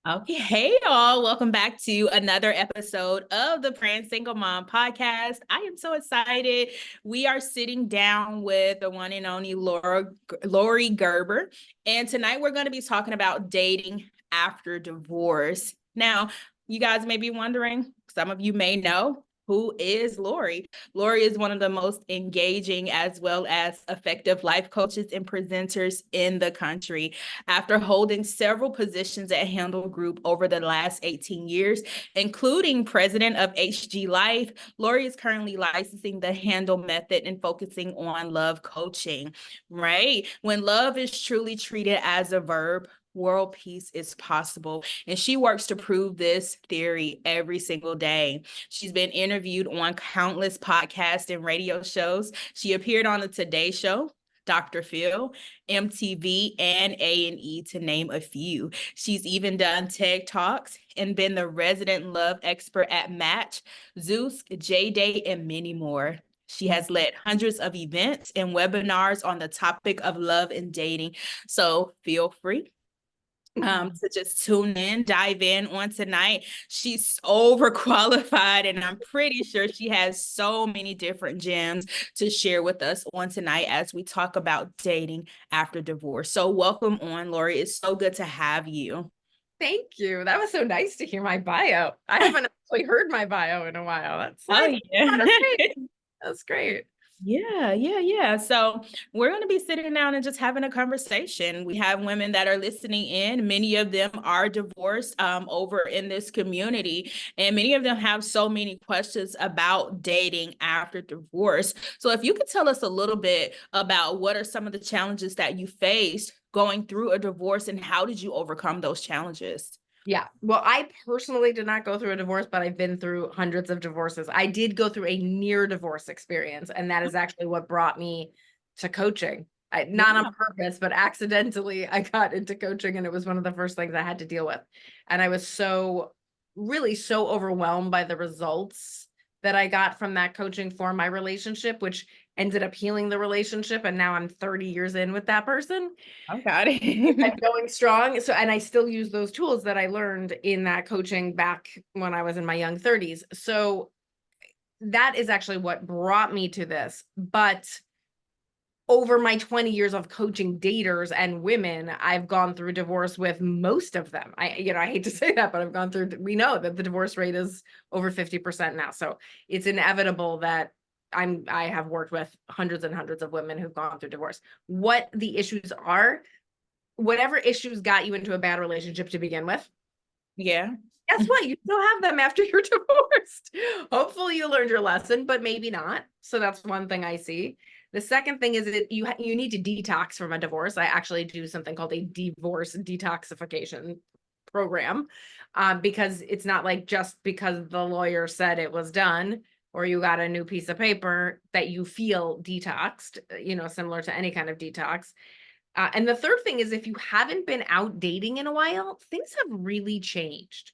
Okay, hey y'all, welcome back to another episode of the Praying Single Mom podcast. I am so excited. We are sitting down with the one and only Laurie Gerber, and tonight we're going to be talking about dating after divorce. Now, you guys may be wondering, some of you may know, who is Laurie? Laurie is one of the most engaging as well as effective life coaches and presenters in the country. After holding several positions at Handel Group over the last 18 years, including president of HG Life, Laurie is currently licensing the Handel Method and focusing on love coaching, right? When love is truly treated as a verb, world peace is possible. And she works to prove this theory every single day. She's been interviewed on countless podcasts and radio shows. She appeared on the Today Show, Dr. Phil, MTV and A and E, to name a few. She's even done TED Talks and been the resident love expert at Match, Zoosk, Jdate, and many more. She has led hundreds of events and webinars on the topic of love and dating. So feel free to just tune in, dive in on tonight. She's overqualified, and I'm pretty sure she has so many different gems to share with us on tonight as we talk about dating after divorce. So welcome on, Laurie. It's so good to have you. Thank you. That was so nice to hear my bio. I haven't actually heard my bio in a while. That's great. Yeah. So we're going to be sitting down and just having a conversation. We have women that are listening in. Many of them are divorced over in this community, and many of them have so many questions about dating after divorce. So if you could tell us a little bit about what are some of the challenges that you faced going through a divorce and how did you overcome those challenges? Yeah. Well, I personally did not go through a divorce, but I've been through hundreds of divorces. I did go through a near divorce experience, and that is actually what brought me to coaching. Not on purpose, but accidentally, I got into coaching, and it was one of the first things I had to deal with. And I was really so overwhelmed by the results that I got from that coaching for my relationship, which ended up healing the relationship. And now I'm 30 years in with that person. I got I'm it. going strong. So, and I still use those tools that I learned in that coaching back when I was in my young 30s. So that is actually what brought me to this. But over my 20 years of coaching daters and women, I've gone through divorce with most of them. I hate to say that, but I've gone through, we know that the divorce rate is over 50% now. So it's inevitable that I have worked with hundreds and hundreds of women who've gone through divorce. What the issues are, whatever issues got you into a bad relationship to begin with, Yeah. guess what? You still have them after you're divorced. Hopefully you learned your lesson, but maybe not. So that's one thing I see. The second thing is that you need to detox from a divorce. I actually do something called a divorce detoxification program, because it's not like just because the lawyer said it was done or you got a new piece of paper that you feel detoxed, similar to any kind of detox. And the third thing is, if you haven't been out dating in a while, things have really changed.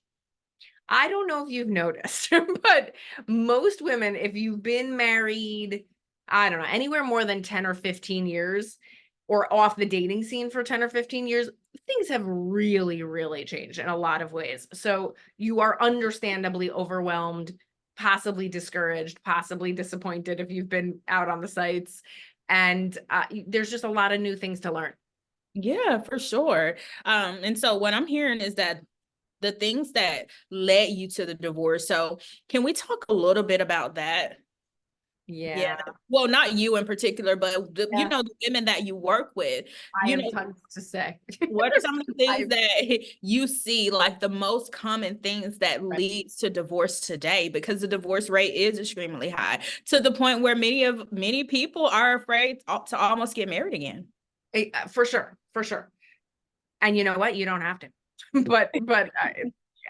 I don't know if you've noticed, but most women, if you've been married, I don't know, anywhere more than 10 or 15 years or off the dating scene for 10 or 15 years, things have really, really changed in a lot of ways. So you are understandably overwhelmed, possibly discouraged, possibly disappointed if you've been out on the sites. And there's just a lot of new things to learn. Yeah, for sure. And so what I'm hearing is that the things that led you to the divorce. So can we talk a little bit about that? Yeah. Yeah. Well, not you in particular, but Yeah. the women that you work with, I you have know, tons to say. what are some of the things I, that you see, like the most common things that right. leads to divorce today? Because the divorce rate is extremely high to the point where many people are afraid to almost get married again. For sure, for sure. And you know what? You don't have to. but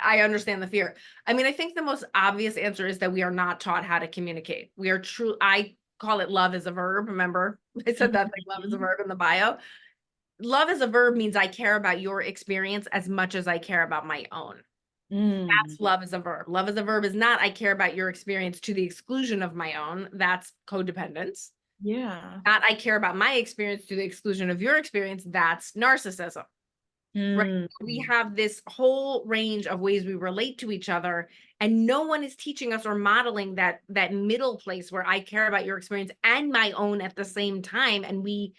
I understand the fear. I mean, I think the most obvious answer is that we are not taught how to communicate. We are true. I call it love as a verb. Remember, I said that like love is a verb in the bio. Love as a verb means I care about your experience as much as I care about my own. Mm, That's love as a verb. Love as a verb is not I care about your experience to the exclusion of my own. That's codependence. yeah. Not I care about my experience to the exclusion of your experience. That's narcissism. right? Mm. We have this whole range of ways we relate to each other, and no one is teaching us or modeling that middle place where I care about your experience and my own at the same time, and we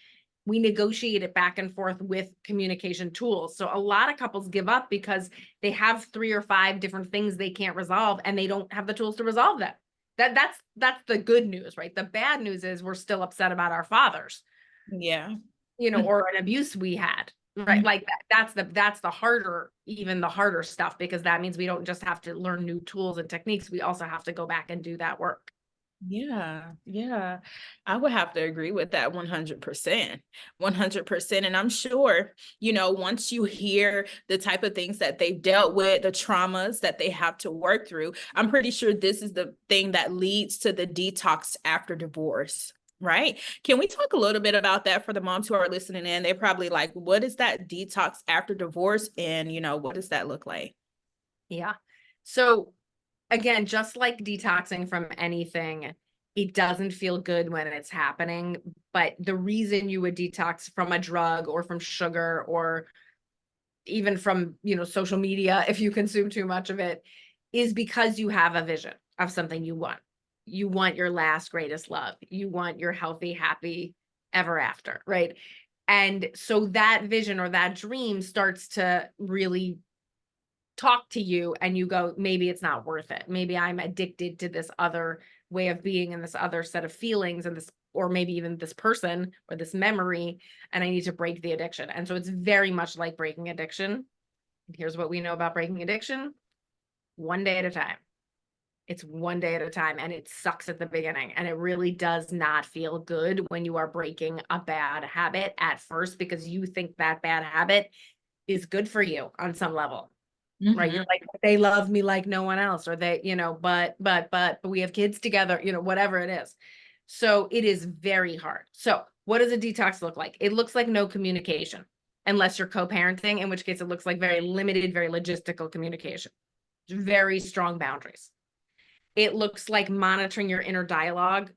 negotiate it back and forth with communication tools. So a lot of couples give up because they have 3 or 5 different things they can't resolve, and they don't have the tools to resolve them. That's the good news, right? The bad news is we're still upset about our fathers, Yeah. or an abuse we had, right? Like that's the harder, even the harder stuff, because that means we don't just have to learn new tools and techniques. We also have to go back and do that work. Yeah, yeah. I would have to agree with that 100%. 100%. And I'm sure, once you hear the type of things that they've dealt with, the traumas that they have to work through, I'm pretty sure this is the thing that leads to the detox after divorce. Right? Can we talk a little bit about that for the moms who are listening in? They're probably like, what is that detox after divorce? And, what does that look like? Yeah. So again, just like detoxing from anything, it doesn't feel good when it's happening. But the reason you would detox from a drug or from sugar or even from, social media, if you consume too much of it, is because you have a vision of something you want. You want your last greatest love. You want your healthy, happy ever after, right? And so that vision or that dream starts to really talk to you, and you go, maybe it's not worth it. Maybe I'm addicted to this other way of being and this other set of feelings and this, or maybe even this person or this memory, and I need to break the addiction. And so it's very much like breaking addiction. And here's what we know about breaking addiction: one day at a time. It's one day at a time, and it sucks at the beginning. And it really does not feel good when you are breaking a bad habit at first, because you think that bad habit is good for you on some level. Right. You're like, they love me like no one else, or they, but we have kids together, whatever it is. So it is very hard. So what does a detox look like? It looks like no communication, unless you're co-parenting, in which case it looks like very limited, very logistical communication, very strong boundaries. It looks like monitoring your inner dialogue,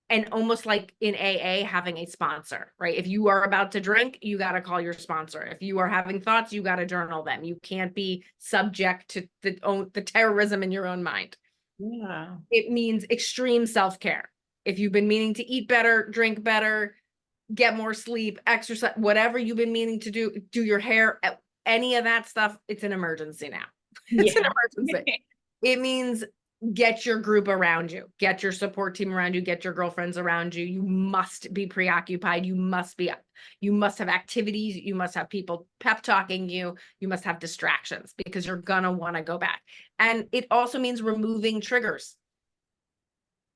and almost like in AA, having a sponsor, right? If you are about to drink, you got to call your sponsor. If you are having thoughts, you got to journal them. You can't be subject to the terrorism in your own mind. Yeah. It means extreme self-care. If you've been meaning to eat better, drink better, get more sleep, exercise, whatever you've been meaning to do your hair, any of that stuff, it's an emergency now. It's an Yeah. emergency. It means get your group around you, get your support team around you, get your girlfriends around you. You must be preoccupied. You must have activities. You must have people pep talking you. You must have distractions, because you're going to want to go back. And it also means removing triggers,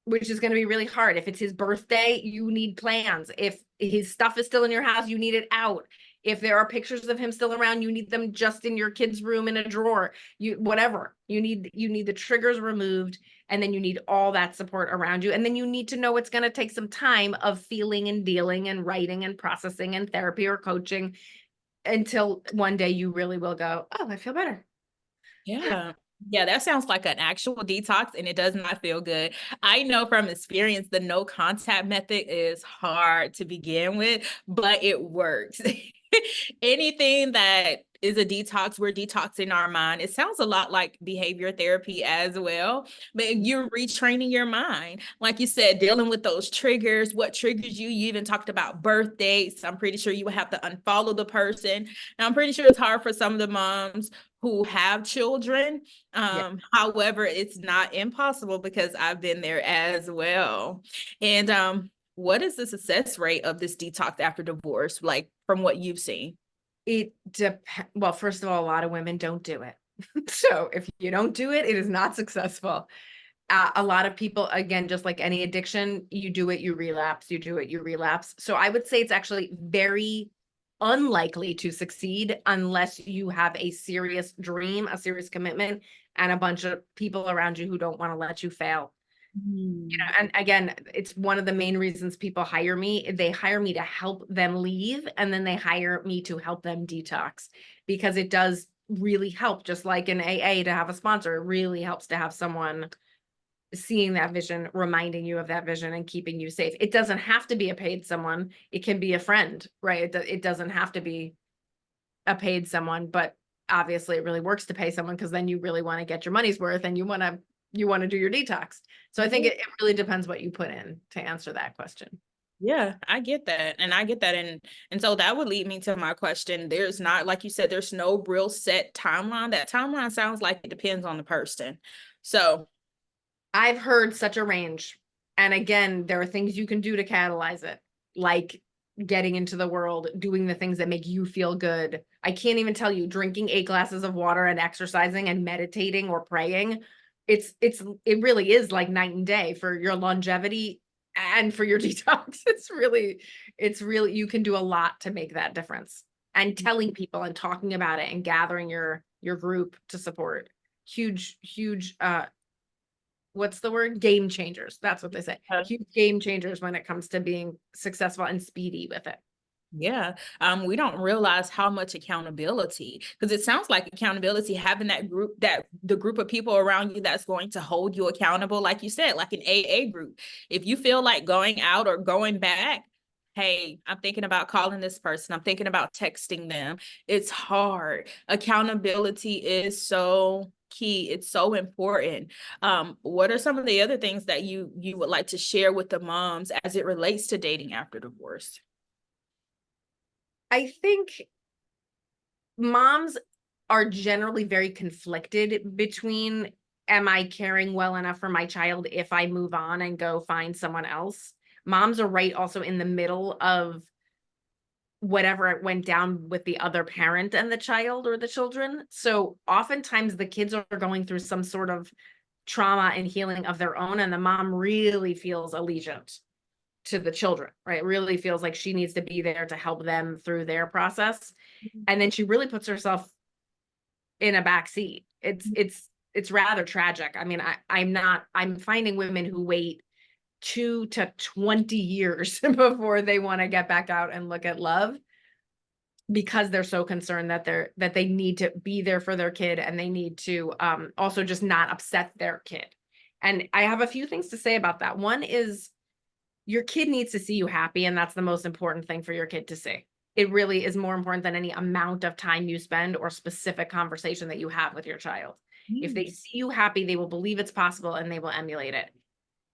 which is going to be really hard. If it's his birthday, you need plans. If his stuff is still in your house, you need it out. If there are pictures of him still around, you need them just in your kid's room in a drawer. Whatever. You need the triggers removed, and then you need all that support around you. And then you need to know it's going to take some time of feeling and dealing and writing and processing and therapy or coaching, until one day you really will go, oh, I feel better. Yeah. Yeah, that sounds like an actual detox, and it does not feel good. I know from experience the no contact method is hard to begin with, but it works. Anything that is a detox, we're detoxing our mind. It sounds a lot like behavior therapy as well, but you're retraining your mind. Like you said, dealing with those triggers, what triggers you. You even talked about birth dates. I'm pretty sure you would have to unfollow the person. And I'm pretty sure it's hard for some of the moms who have children. Yeah. However, it's not impossible, because I've been there as well. And what is the success rate of this detox after divorce, like from what you've seen? It depends. Well, first of all, a lot of women don't do it. So if you don't do it, it is not successful. A lot of people, again, just like any addiction, you do it, you relapse, you do it, you relapse. So I would say it's actually very unlikely to succeed unless you have a serious dream, a serious commitment, and a bunch of people around you who don't want to let you fail. And again, it's one of the main reasons people hire me. They hire me to help them leave, and then they hire me to help them detox, because it does really help. Just like in AA, to have a sponsor, it really helps to have someone seeing that vision, reminding you of that vision, and keeping you safe. It doesn't have to be a paid someone. It can be a friend, right? It doesn't have to be a paid someone, but obviously it really works to pay someone because then you really want to get your money's worth and you want to do your detox. So I think it really depends what you put in to answer that question. Yeah, I get that. And I get that. And so that would lead me to my question. There's not, like you said, there's no real set timeline. That timeline sounds like it depends on the person. So I've heard such a range. And again, there are things you can do to catalyze it, like getting into the world, doing the things that make you feel good. I can't even tell you, drinking 8 glasses of water and exercising and meditating or praying. It really is like night and day for your longevity and for your detox. It's really, you can do a lot to make that difference. And telling people and talking about it and gathering your group to support. Huge, what's the word? Game changers. That's what they say. Huge game changers when it comes to being successful and speedy with it. yeah, we don't realize how much accountability, because it sounds like accountability, having that group, that the group of people around you that's going to hold you accountable, like you said, like an AA group. If you feel like going out or going back, hey, I'm thinking about calling this person, I'm thinking about texting them. It's hard. Accountability is so key. It's so important. What are some of the other things that you would like to share with the moms as it relates to dating after divorce? I think moms are generally very conflicted between, am I caring well enough for my child if I move on and go find someone else? Moms are right also in the middle of whatever went down with the other parent and the child or the children. So oftentimes the kids are going through some sort of trauma and healing of their own, and the mom really feels allegiant to the children, right? Really feels like she needs to be there to help them through their process. And then she really puts herself in a back seat. It's rather tragic. I mean, I'm finding women who wait 2 to 20 years before they want to get back out and look at love, because they're so concerned that they need to be there for their kid, and they need to also just not upset their kid. And I have a few things to say about that. One is, your kid needs to see you happy, and that's the most important thing for your kid to see. It really is more important than any amount of time you spend or specific conversation that you have with your child. If they see you happy, they will believe it's possible and they will emulate it.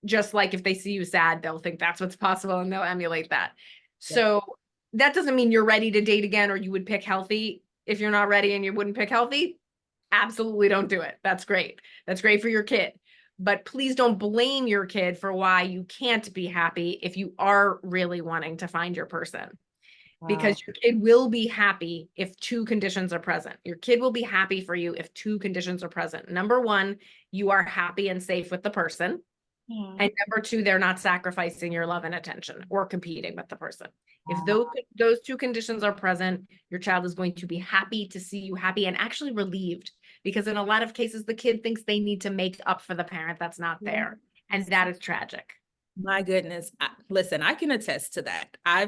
Just like if they see you sad, they'll think that's what's possible and they'll emulate that. So that doesn't mean you're ready to date again or you would pick healthy. If you're not ready and you wouldn't pick healthy, absolutely don't do it. That's great. That's great for your kid. But please don't blame your kid for why you can't be happy if you are really wanting to find your person. Because your kid will be happy if 2 conditions are present. Your kid will be happy for you if 2 conditions are present. Number 1, you are happy and safe with the person. And number 2, they're not sacrificing your love and attention or competing with the person. If those 2 conditions are present, your child is going to be happy to see you happy and actually relieved, because in a lot of cases, the kid thinks they need to make up for the parent that's not there. And that is tragic. My goodness. Listen, I can attest to that. I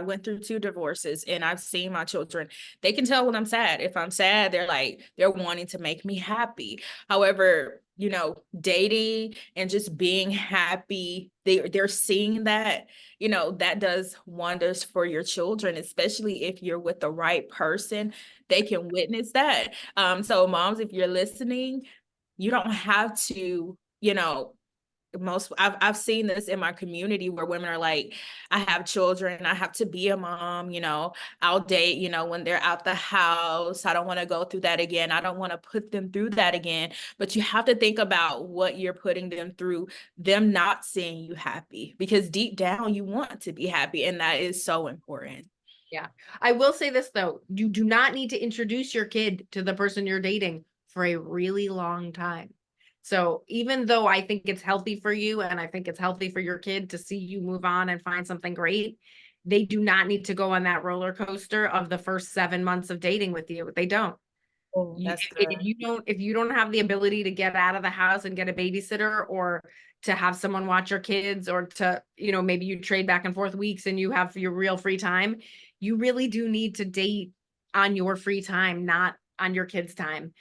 went through 2 divorces and I've seen my children. They can tell when I'm sad. If I'm sad, they're wanting to make me happy. However, dating and just being happy, they're seeing that, that does wonders for your children, especially if you're with the right person. They can witness that. So moms, if you're listening, you don't have to, I've seen this in my community where women are like, I have children, I have to be a mom, I'll date, when they're out the house. I don't want to go through that again. I don't want to put them through that again. But you have to think about what you're putting them through, them not seeing you happy, because deep down you want to be happy. And that is so important. Yeah. I will say this though, you do not need to introduce your kid to the person you're dating for a really long time. So even though I think it's healthy for you and I think it's healthy for your kid to see you move on and find something great, they do not need to go on that roller coaster of the first 7 months of dating with you. They don't. Oh, that's If you don't have the ability to get out of the house and get a babysitter, or to have someone watch your kids, or to, maybe you trade back and forth weeks and you have your real free time, you really do need to date on your free time, not on your kids' time.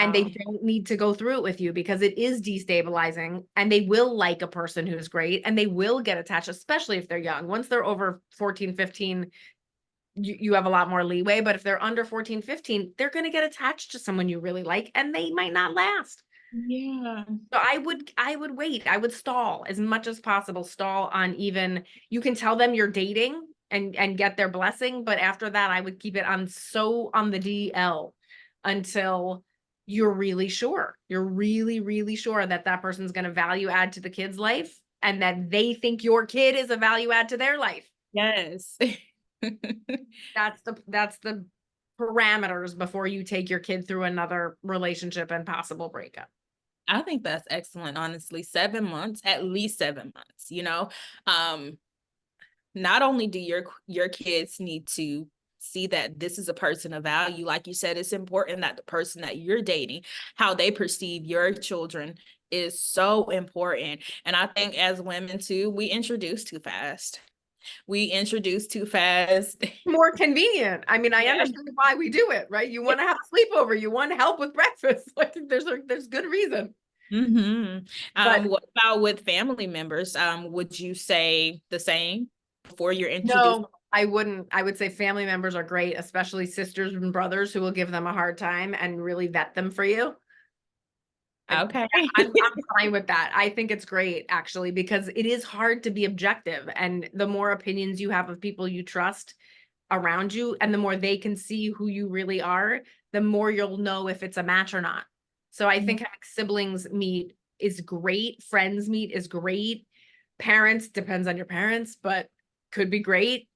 And they don't need to go through it with you, because it is destabilizing, and they will like a person who's great and they will get attached, especially if they're young. Once they're over 14, 15, you have a lot more leeway. But if they're under 14, 15, they're going to get attached to someone you really like and they might not last. Yeah. So I would wait. I would stall as much as possible. Stall on even, you can tell them you're dating and get their blessing, but after that I would keep it on the DL until you're really sure. You're really, really sure that that person's going to value add to the kid's life and that they think your kid is a value add to their life. Yes. That's the parameters before you take your kid through another relationship and possible breakup. I think that's excellent, honestly. 7 months, at least 7 months, you know. Not only do your kids need to see that this is a person of value, like you said, it's important that the person that you're dating, how they perceive your children is so important. And I think as women too, we introduce too fast. We introduce too fast. More convenient. I mean, I Yeah. understand why we do it, right? You want to have a sleepover, you want help with breakfast. Like there's good reason. Mm-hmm. But What about with family members? Would you say the same before you're introduced? no, I wouldn't. I would say family members are great, especially sisters and brothers who will give them a hard time and really vet them for you. Okay. Yeah, I'm fine with that. I think it's great actually, because it is hard to be objective. And the more opinions you have of people you trust around you, and the more they can see who you really are, the more you'll know if it's a match or not. So I think having siblings meet is great. Friends meet is great. Parents, depends on your parents, but could be great.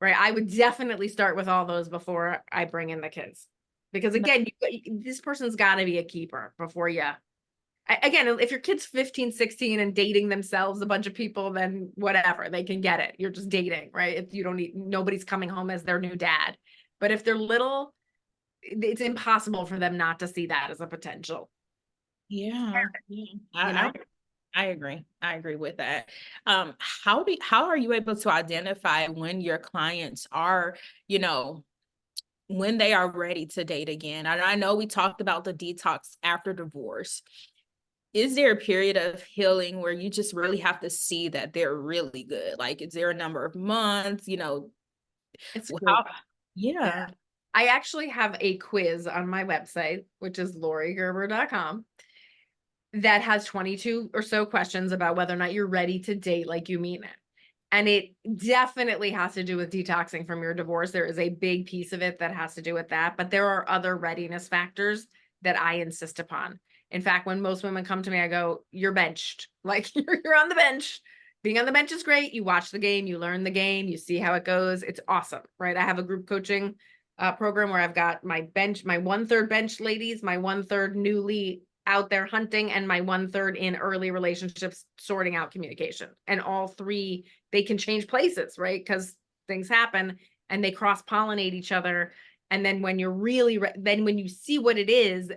Right. I would definitely start with all those before I bring in the kids. Because again, this person's got to be a keeper before you. Again, if your kid's 15, 16 and dating themselves, a bunch of people, then whatever, they can get it. You're just dating, right? If you don't need, nobody's coming home as their new dad. But if they're little, it's impossible for them not to see that as a potential. Yeah, yeah. You know, I agree. I agree with that. How are you able to identify when your clients are, you know, when they are ready to date again? And I know we talked about the detox after divorce. Is there a period of healing where you just really have to see that they're really good? Like, is there a number of months, you know, it's great. how, yeah. I actually have a quiz on my website, which is lauriegerber.com, that has 22 or so questions about whether or not you're ready to date like you mean it. And it definitely has to do with detoxing from your divorce. There is a big piece of it that has to do with that, but there are other readiness factors that I insist upon. In fact, when most women come to me, I go, you're benched. Like you're on the bench. Being on the bench is great. You watch the game, you learn the game, you see how it goes. It's awesome, right? I have a group coaching program where I've got my bench, my 1/3 bench ladies, my 1/3 newly out there hunting, and my 1/3 in early relationships sorting out communication. And all three, they can change places, right? Because things happen and they cross pollinate each other. And then when you're really then when you see what it is,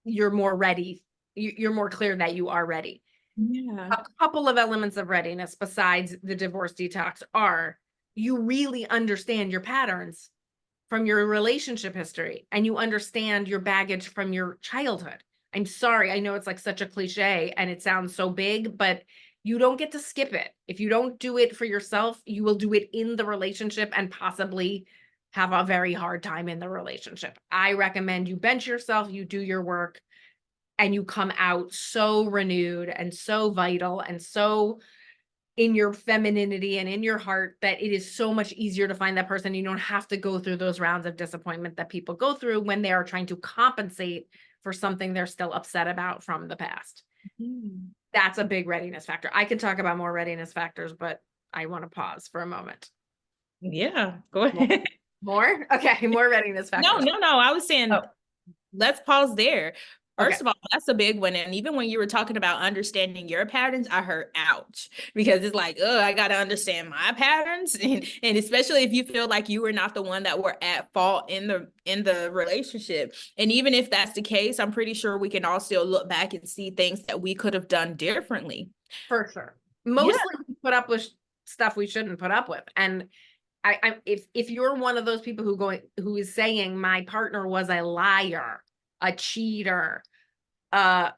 you're more ready. You're more clear that you are ready. Yeah. A couple of elements of readiness besides the divorce detox are you really understand your patterns from your relationship history and you understand your baggage from your childhood. I'm sorry, I know it's like such a cliche and it sounds so big, but you don't get to skip it. If you don't do it for yourself, you will do it in the relationship and possibly have a very hard time in the relationship. I recommend you bench yourself, you do your work, and you come out so renewed and so vital and so in your femininity and in your heart that it is so much easier to find that person. You don't have to go through those rounds of disappointment that people go through when they are trying to compensate for something they're still upset about from the past. Mm. That's a big readiness factor. I could talk about more readiness factors, but I want to pause for a moment. Yeah, go ahead. More? Okay, more readiness factors. No. I was saying, Oh, let's pause there. okay. First of all, that's a big one. And even when you were talking about understanding your patterns, I heard ouch, because it's like, oh, I got to understand my patterns. And especially if you feel like you were not the one that were at fault in the relationship. And even if that's the case, I'm pretty sure we can all still look back and see things that we could have done differently. For sure. Yeah. Mostly we put up with stuff we shouldn't put up with. And if you're one of those people who is saying my partner was a liar, a cheater,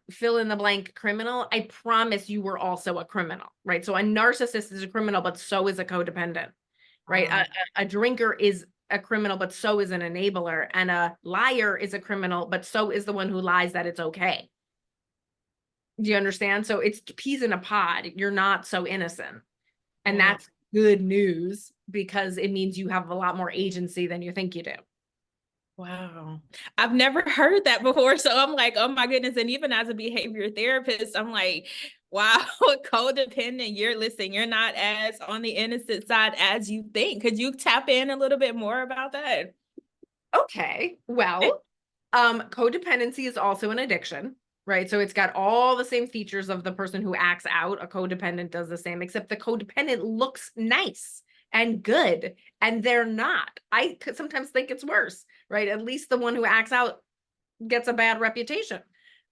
fill in the blank criminal, I promise you were also a criminal, right? So a narcissist is a criminal, but so is a codependent, right? A drinker is a criminal, but so is an enabler. And a liar is a criminal, but so is the one who lies that it's okay. Do you understand? So it's peas in a pod. You're not so innocent. And that's good news because it means you have a lot more agency than you think you do. Wow. I've never heard that before. So I'm like, oh my goodness. And even as a behavior therapist, I'm like, wow, codependent, you're not as on the innocent side as you think. Could you tap in a little bit more about that? Okay. Well, codependency is also an addiction, right? So it's got all the same features of the person who acts out. A codependent does the same, except the codependent looks nice and good, and they're not. I could sometimes think it's worse, right? At least the one who acts out gets a bad reputation.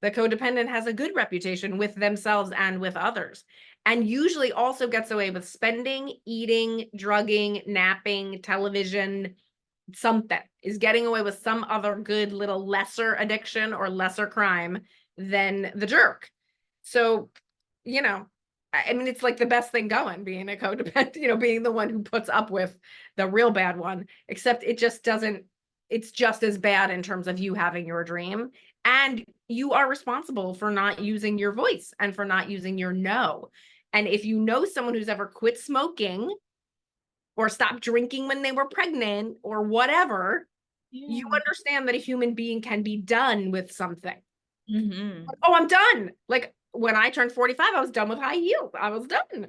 The codependent has a good reputation with themselves and with others, and usually also gets away with spending, eating, drugging, napping, television, something, is getting away with some other good little lesser addiction or lesser crime than the jerk. So, you know, I mean, it's like the best thing going, being a codependent, being the one who puts up with the real bad one, except it just doesn't, it's just as bad in terms of you having your dream. And you are responsible for not using your voice and for not using your no. And if you know someone who's ever quit smoking or stopped drinking when they were pregnant or whatever, you understand that a human being can be done with something. Mm-hmm. Oh, I'm done. Like when I turned 45, I was done with high heels. I was done.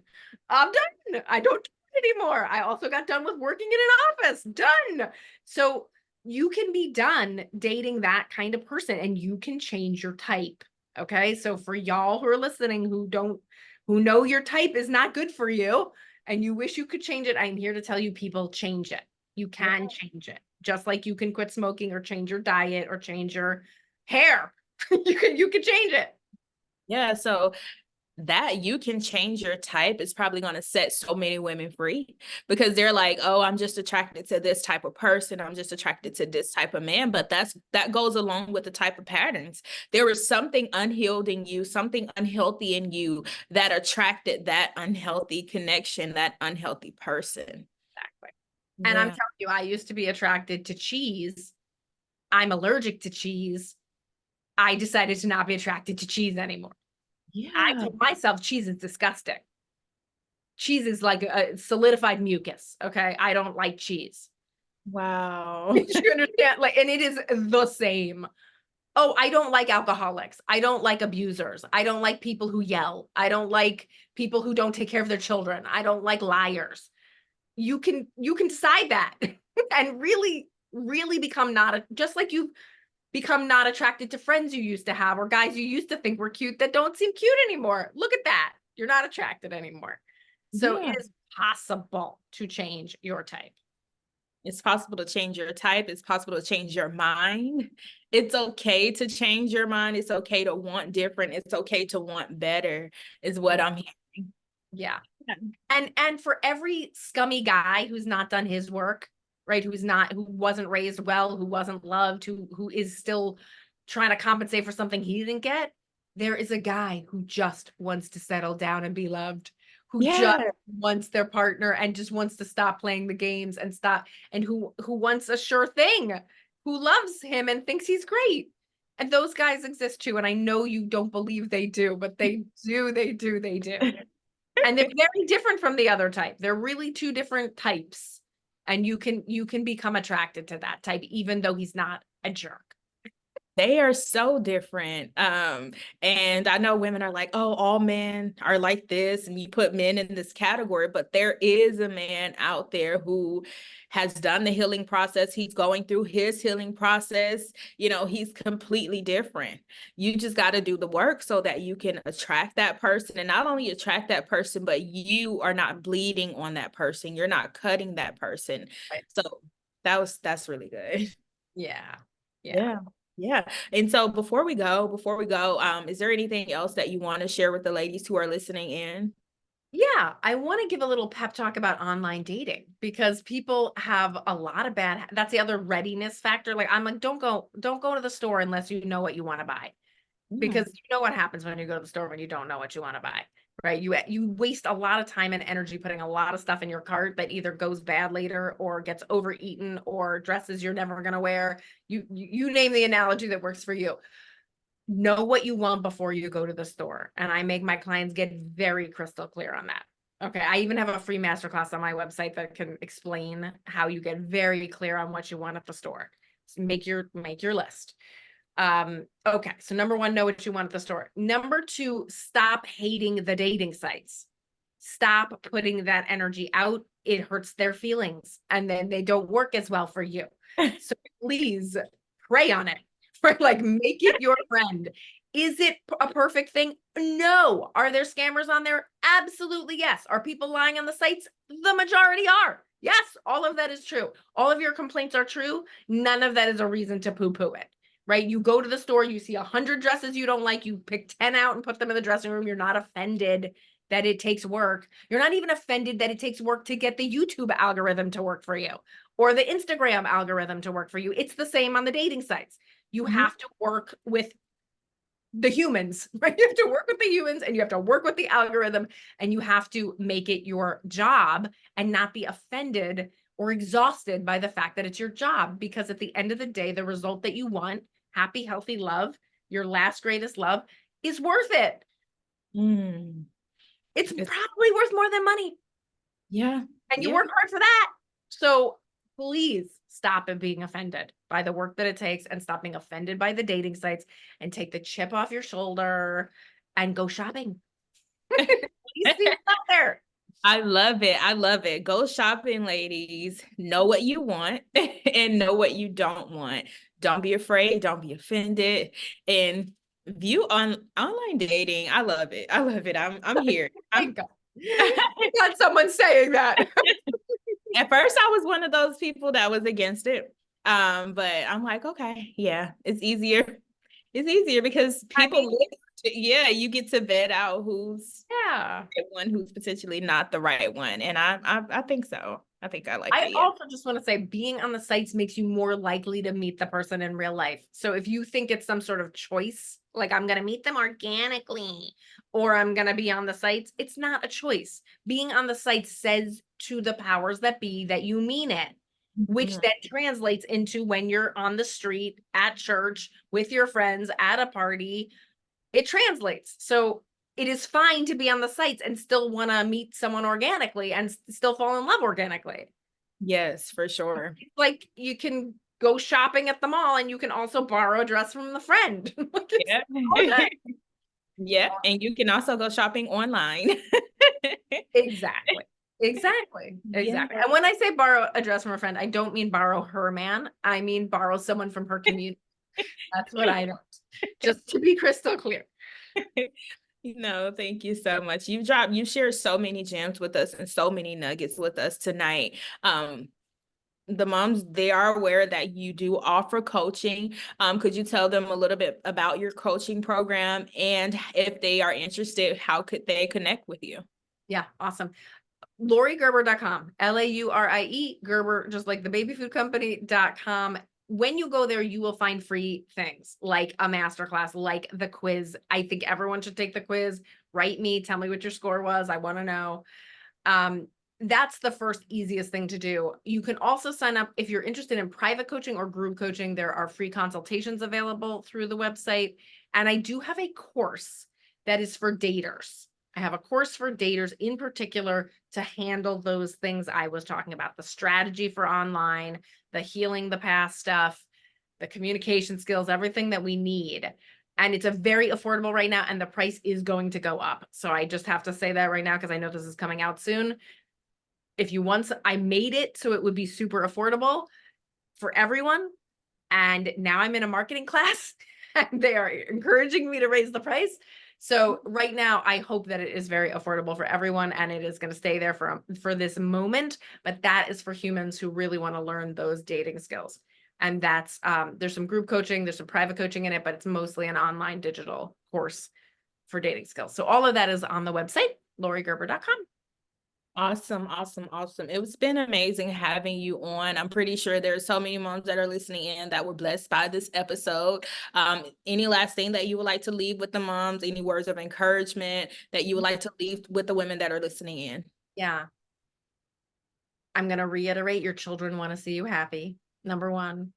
I'm done. I don't do it anymore. I also got done with working in an office. Done. So you can be done dating that kind of person and you can change your type. Okay. So for y'all who are listening who know your type is not good for you and you wish you could change it, I'm here to tell you people change it. You can change it. Just like you can quit smoking or change your diet or change your hair. you can change it. Yeah. So that you can change your type is probably going to set so many women free because they're like, oh, I'm just attracted to this type of person. I'm just attracted to this type of man. But that goes along with the type of patterns. There was something unhealed in you, something unhealthy in you that attracted that unhealthy connection, that unhealthy person. Exactly. And I'm Yeah. telling you, I used to be attracted to cheese. I'm allergic to cheese. I decided to not be attracted to cheese anymore. I Yeah. told myself cheese is disgusting. Cheese is like a solidified mucus. Okay. I don't like cheese. Wow. You understand? Like, and it is the same. Oh, I don't like alcoholics. I don't like abusers. I don't like people who yell. I don't like people who don't take care of their children. I don't like liars. You can decide that and really become just like you become not attracted to friends you used to have or guys you used to think were cute that don't seem cute anymore. Look at that. You're not attracted anymore. So Yeah. it is possible to change your type. It's possible to change your type. It's possible to change your mind. It's okay to change your mind. It's okay to want different. It's okay to want better, is what I'm hearing. Yeah. Yeah. And for every scummy guy who's not done his work, right? Who wasn't raised well, who wasn't loved, who is still trying to compensate for something he didn't get, there is a guy who just wants to settle down and be loved, who just Yeah. wants their partner and just wants to stop playing the games and stop, and who wants a sure thing, who loves him and thinks he's great. And those guys exist too. And I know you don't believe they do, but they do, they do, they do. And they're very different from the other type. They're really two different types. And you can become attracted to that type, even though he's not a jerk. They are so different. And I know women are like, oh, all men are like this, and you put men in this category, but there is a man out there who has done the healing process. He's going through his healing process. He's completely different. You just got to do the work so that you can attract that person, and not only attract that person, but you are not bleeding on that person. You're not cutting that person. Right. So that's really good. Yeah. Yeah. Yeah. Yeah. And so before we go, is there anything else that you want to share with the ladies who are listening in? Yeah, I want to give a little pep talk about online dating because people have a lot of that's the other readiness factor. Like I'm like, don't go to the store unless you know what you want to buy. Yeah. Because you know what happens when you go to the store when you don't know what you want to buy. right? You waste a lot of time and energy putting a lot of stuff in your cart that either goes bad later or gets overeaten or dresses you're never going to wear. You name the analogy that works for you. Know what you want before you go to the store. And I make my clients get very crystal clear on that. Okay. I even have a free masterclass on my website that can explain how you get very clear on what you want at the store. So make your list. Okay. So number one, know what you want at the store. Number two, stop hating the dating sites. Stop putting that energy out. It hurts their feelings and then they don't work as well for you. So please pray on it. Right? Like make it your friend. Is it a perfect thing? No. Are there scammers on there? Absolutely yes. Are people lying on the sites? The majority are. Yes, all of that is true. All of your complaints are true. None of that is a reason to poo-poo it, right? You go to the store, you see 100 dresses you don't like, you pick 10 out and put them in the dressing room. You're not offended that it takes work. You're not even offended that it takes work to get the YouTube algorithm to work for you or the Instagram algorithm to work for you. It's the same on the dating sites. You have to work with the humans, right? You have to work with the humans and you have to work with the algorithm and you have to make it your job and not be offended or exhausted by the fact that it's your job. Because at the end of the day, the result that you want, happy, healthy love, your last greatest love, is worth it. It's probably worth more than money. Yeah. And you work hard for that. So please stop being offended by the work that it takes and stop being offended by the dating sites and take the chip off your shoulder and go shopping. Please see what's out there. I love it. I love it. Go shopping, ladies. Know what you want and know what you don't want. Don't be afraid. Don't be offended. And view on online dating. I love it. I love it. I'm here. Thank God. Got someone saying that. At first, I was one of those people that was against it. But I'm like, okay, yeah, it's easier. It's easier because people you get to vet out who's the one who's potentially not the right one. And I think so. I think I like it. I also just want to say being on the sites makes you more likely to meet the person in real life. So if you think it's some sort of choice, like I'm going to meet them organically or I'm going to be on the sites, it's not a choice. Being on the site says to the powers that be that you mean it, which then translates into when you're on the street, at church, with your friends, at a party, it translates. So it is fine to be on the sites and still want to meet someone organically and still fall in love organically. Yes, for sure. Like you can go shopping at the mall and you can also borrow a dress from the friend. Yeah. And you can also go shopping online. Exactly. Exactly. Exactly. And when I say borrow a dress from a friend, I don't mean borrow her man. I mean borrow someone from her community. That's what I don't. Just to be crystal clear. No, thank you so much. You shared so many gems with us and so many nuggets with us tonight. The moms, they are aware that you do offer coaching. Could you tell them a little bit about your coaching program and if they are interested, how could they connect with you? Yeah, awesome. LaurieGerber.com, Laurie Gerber, just like the baby food company.com. When you go there, you will find free things like a masterclass, like the quiz. I think everyone should take the quiz. Write me, tell me what your score was. I want to know. That's the first easiest thing to do. You can also sign up if you're interested in private coaching or group coaching. There are free consultations available through the website. And I do have a course that is for daters. I have a course for daters in particular to handle those things I was talking about, the strategy for online, the healing the past stuff, the communication skills, everything that we need. And it's a very affordable right now, and the price is going to go up. So I just have to say that right now because I know this is coming out soon. If you once I made it so it would be super affordable for everyone, and now I'm in a marketing class and they are encouraging me to raise the price. So right now, I hope that it is very affordable for everyone and it is going to stay there for this moment. But that is for humans who really want to learn those dating skills. And that's there's some group coaching, there's some private coaching in it, but it's mostly an online digital course for dating skills. So all of that is on the website, LaurieGerber.com. Awesome, awesome, awesome. It's been amazing having you on. I'm pretty sure there's so many moms that are listening in that were blessed by this episode. Any last thing that you would like to leave with the moms? Any words of encouragement that you would like to leave with the women that are listening in? Yeah. I'm going to reiterate, your children want to see you happy. Number one,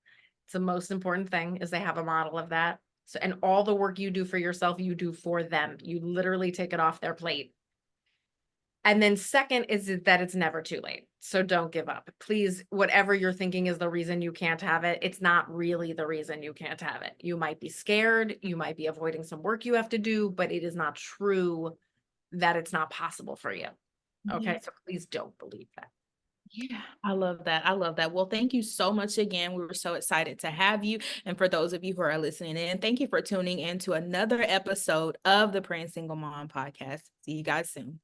it's the most important thing is they have a model of that. So, and all the work you do for yourself, you do for them. You literally take it off their plate. And then second is that it's never too late. So don't give up. Please, whatever you're thinking is the reason you can't have it, it's not really the reason you can't have it. You might be scared, you might be avoiding some work you have to do, but it is not true that it's not possible for you. Okay, Yeah. so please don't believe that. Yeah, I love that. I love that. Well, thank you so much again. We were so excited to have you. And for those of you who are listening in, thank you for tuning in to another episode of the Praying Single Mom podcast. See you guys soon.